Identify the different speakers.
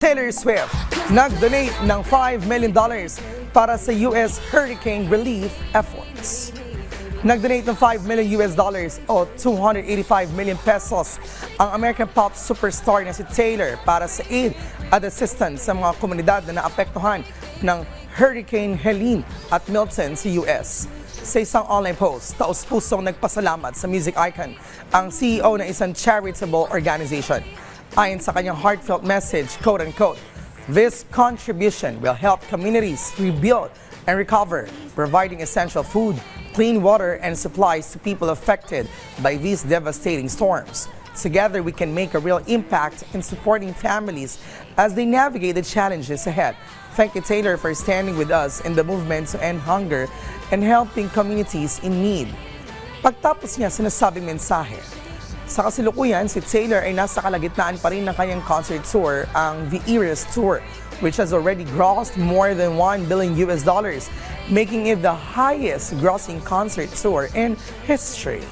Speaker 1: Taylor Swift nag-donate ng $5 million para sa US hurricane relief efforts. Nag-donate ng $5 million o 285 million pesos ang American pop superstar na si Taylor para sa aid at assistance sa mga komunidad na naapektuhan ng Hurricane Helene at Milton sa US. Sa isang online post, taos-pusong nagpasalamat sa music icon ang CEO ng isang charitable organization. Ayon sa kanyang heartfelt message, quote-unquote, "This contribution will help communities rebuild and recover, providing essential food, clean water, and supplies to people affected by these devastating storms. Together, we can make a real impact in supporting families as they navigate the challenges ahead. Thank you, Taylor, for standing with us in the movement to end hunger and helping communities in need." Pagtapos niya sinasabing mensahe, sa kasalukuyan, si Taylor ay nasa kalagitnaan pa rin ng kanyang concert tour, ang BIZ Tour, which has already grossed more than $1 billion, making it the highest grossing concert tour in history.